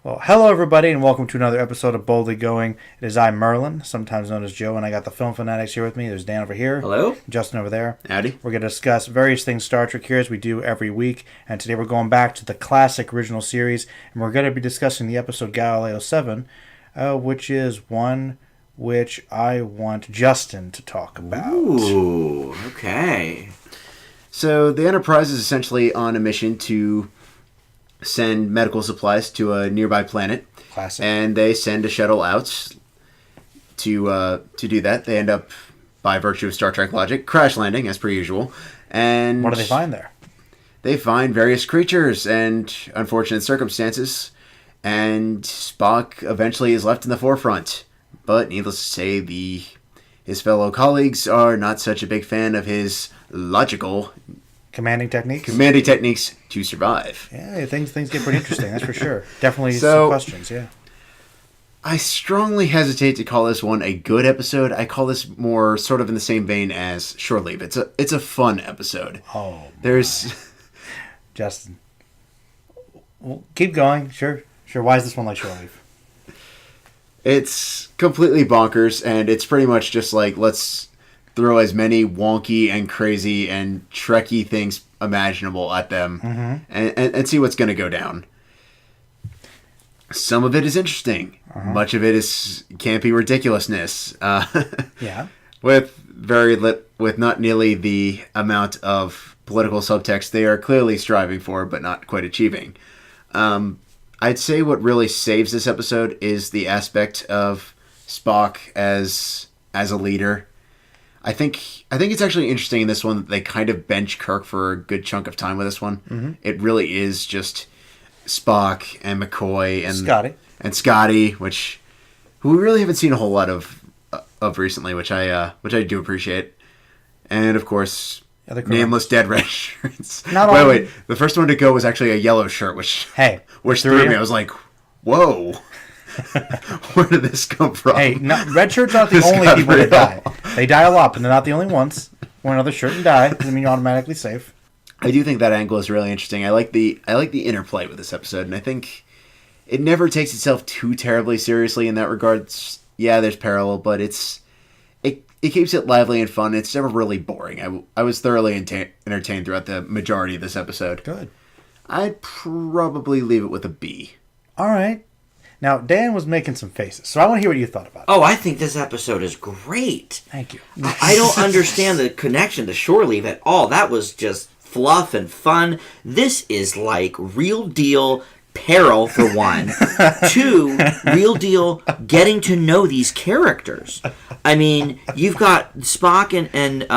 Well, hello everybody, and welcome to another episode of Boldly Going. It is I, Merlin, sometimes known as Joe, and I got the film fanatics here with me. There's Dan over here. Hello. Justin over there. Howdy. We're going to discuss various things Star Trek here, as we do every week, and today we're going back to the classic original series, and we're going to be discussing the episode Galileo 7, which is one which I want Justin to talk about. Ooh, okay. So the Enterprise is essentially on a mission to send medical supplies to a nearby planet. Classic. And they send a shuttle out to do that. They end up, by virtue of Star Trek logic, crash landing as per usual. And What do they find there? They find various creatures and unfortunate circumstances. And Spock eventually is left in the forefront. But needless to say, his fellow colleagues are not such a big fan of his logical Commanding techniques to survive. Yeah, things get pretty interesting, that's for sure. Definitely So, some questions, yeah. I strongly hesitate to call this one a good episode. I call this more sort of in the same vein as Shore Leave. It's a fun episode. Oh, There's Justin. Well, keep going. Sure. Why is this one like Shore Leave? It's completely bonkers, and it's pretty much just like, let's throw as many wonky and crazy and Trekky things imaginable at them and see what's going to go down. Some of it is interesting. Much of it is campy ridiculousness. Yeah. With not nearly the amount of political subtext they are clearly striving for, but not quite achieving. I'd say what really saves this episode is the aspect of Spock as a leader. I think it's actually interesting in this one that they kind of bench Kirk for a good chunk of time with this one. Mm-hmm. It really is just Spock and McCoy and Scotty, who we really haven't seen a whole lot of recently, which I do appreciate. And of course, nameless dead red shirts. Wait, the first one to go was actually a yellow shirt, which threw me. I was like, whoa. Where did this come from? Hey, red shirts aren't the only people that die. They die a lot, but they're not the only ones. Wear another shirt and die doesn't mean you're automatically safe. I do think that angle is really interesting. I like the interplay with this episode, and I think it never takes itself too terribly seriously in that regard. Yeah, there's peril, but it keeps it lively and fun. It's never really boring. I was thoroughly entertained throughout the majority of this episode. Good. I'd probably leave it with a B. All right. Now, Dan was making some faces, so I want to hear what you thought about it. Oh, I think this episode is great. Thank you. I don't understand the connection to Shore Leave at all. That was just fluff and fun. This is like real deal peril, for one. Two, real deal getting to know these characters. I mean, you've got Spock and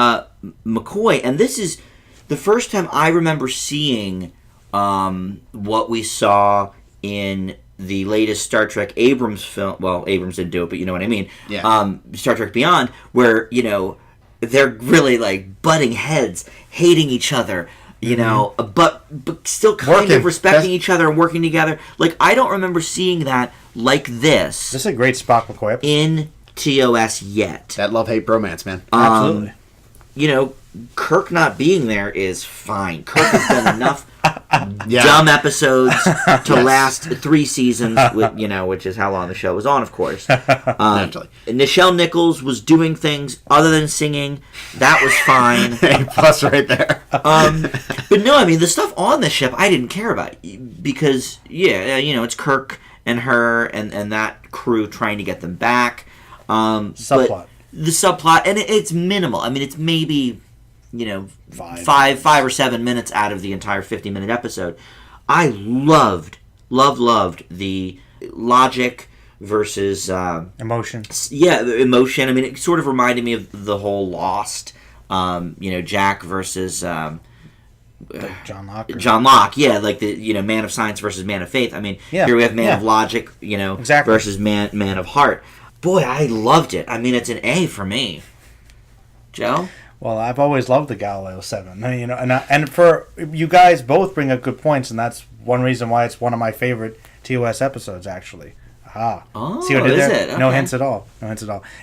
McCoy, and this is the first time I remember seeing what we saw in the latest Star Trek Abrams film. Well, Abrams didn't do it, but you know what I mean. Yeah. Star Trek Beyond, where, they're really like butting heads, hating each other, but still kind of respecting each other and working together. Like, I don't remember seeing that like this. This is a great Spock McCoy episode. In TOS yet. That love-hate bromance, man. Absolutely. Kirk not being there is fine. Kirk has done enough dumb episodes to last 3 seasons, which is how long the show was on, of course. Naturally. Nichelle Nichols was doing things other than singing. That was fine. A plus right there. But no, I mean, the stuff on the ship I didn't care about because, it's Kirk and her and that crew trying to get them back. Subplot. But the subplot, and it's minimal. I mean, it's maybe... 5 or 7 minutes out of the entire 50-minute episode. I loved the logic versus emotion. Yeah, the emotion. I mean, it sort of reminded me of the whole Lost. Jack versus John Locke. John Locke, yeah, like the man of science versus man of faith. I mean, here we have man of logic, exactly. versus man of heart. Boy, I loved it. I mean, it's an A for me. Joe? Well, I've always loved the Galileo 7, and for you guys both bring up good points, and that's one reason why it's one of my favorite TOS episodes, actually. Aha. Oh, see what I did there? Okay. No hints at all.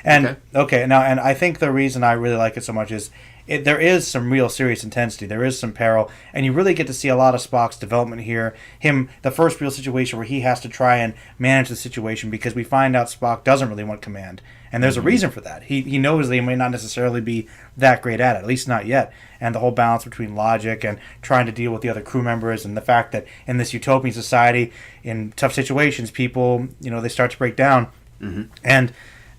And okay, now, and I think the reason I really like it so much is there is some real serious intensity. There is some peril, and you really get to see a lot of Spock's development here. The first real situation where he has to try and manage the situation, because we find out Spock doesn't really want command. And there's a reason for that. He knows that he may not necessarily be that great at it, at least not yet. And the whole balance between logic and trying to deal with the other crew members, and the fact that in this utopian society, in tough situations, people, they start to break down. Mm-hmm. And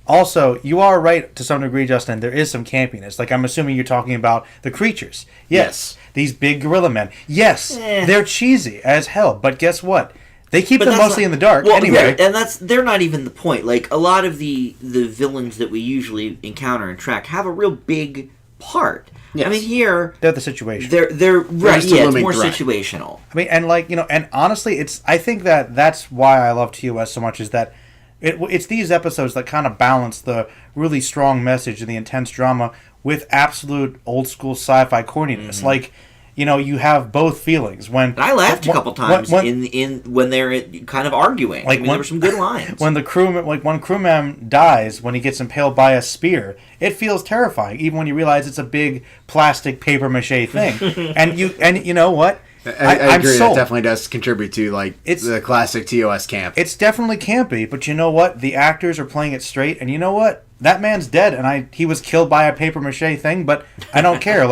also, you are right to some degree, Justin. There is some campiness. Like, I'm assuming you're talking about the creatures. Yes. These big gorilla men. Yes. They're cheesy as hell. But guess what? They keep them mostly in the dark anyway. Yeah, and they're not even the point. Like, a lot of the villains that we usually encounter and track have a real big part. Yes. I mean, here they're the situation. They're right. Yeah, it's more situational. I mean, and honestly, I think that's why I love TOS so much, is that it's these episodes that kind of balance the really strong message and the intense drama with absolute old school sci-fi corniness. Mm-hmm. Like, you have both feelings. When I laughed a couple times when they're kind of arguing. Like, there were some good lines. When one crewman dies, when he gets impaled by a spear, it feels terrifying, even when you realize it's a big plastic paper mache thing. and you know what? I agree. That definitely does contribute to the classic TOS camp. It's definitely campy, but you know what? The actors are playing it straight, and you know what? That man's dead, and he was killed by a paper mache thing, but I don't care.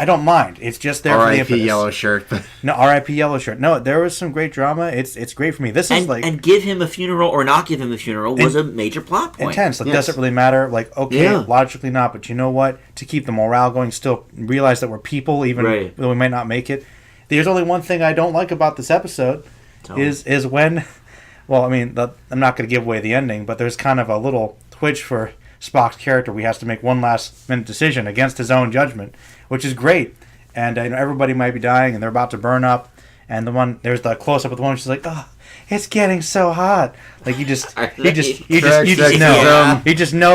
I don't mind. It's just there for the impetus. R.I.P. Yellow Shirt. No, R.I.P. Yellow Shirt. No, there was some great drama. It's great for me. And give him a funeral or not give him a funeral was a major plot point. Intense. Does it really matter? Logically not, but you know what? To keep the morale going, still realize that we're people, even though we might not make it. There's only one thing I don't like about this episode is when, I'm not going to give away the ending, but there's kind of a little twitch for Spock's character. We has to make one last minute decision against his own judgment, which is great. And everybody might be dying, and they're about to burn up. And there's the close up of the one. She's like, "Oh, it's getting so hot." Like you just know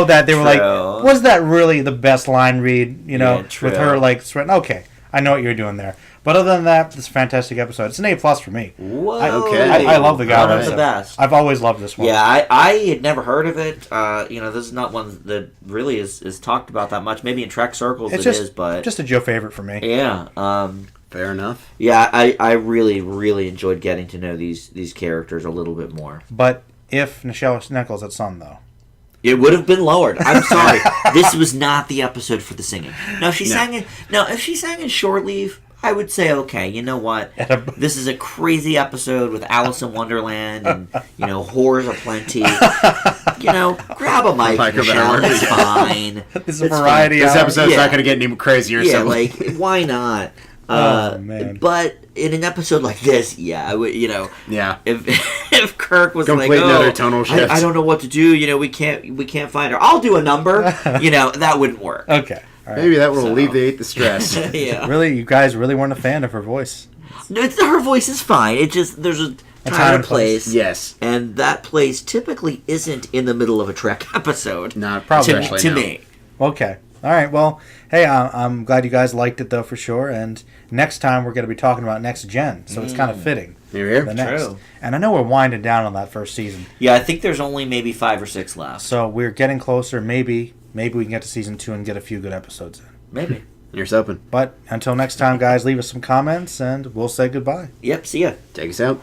that they were like, was that really the best line read? With her sweating. Okay, I know what you're doing there. But other than that, this is a fantastic episode. It's an A+ for me. Whoa. I love the Galileo Seven. The best. I've always loved this one. Yeah, I had never heard of it. This is not one that really is talked about that much. Maybe in Trek circles it is, but just a Joe favorite for me. Yeah. Fair enough. Yeah, I really, really enjoyed getting to know these characters a little bit more. But if Nichelle Nichols had sung, though, it would have been lowered. I'm sorry. This was not the episode for the singing. Now, if she sang in Shore Leave, I would say, okay, you know what? This is a crazy episode with Alice in Wonderland and, whores aplenty. Grab a mic, Michelle. It's fine. It's a variety. This episode's not going to get any crazier. Yeah, why not? Oh, man. But in an episode like this, I would, Yeah. If Kirk was another tonal shift. I don't know what to do. We can't find her. I'll do a number. That wouldn't work. Okay. Right. Maybe that will alleviate the stress. Yeah. Really, you guys really weren't a fan of her voice. No, her voice is fine. It just there's a time and place. Yes. And that place typically isn't in the middle of a Trek episode. Not probably to me. Okay. All right. Well, hey, I'm glad you guys liked it though for sure. And next time we're going to be talking about Next Gen, so it's kind of fitting. You're the next. True. And I know we're winding down on that first season. Yeah, I think there's only maybe 5 or 6 left. So we're getting closer. Maybe we can get to season 2 and get a few good episodes in. Maybe. Here's open. But until next time, guys, leave us some comments and we'll say goodbye. Yep. See ya. Take us out.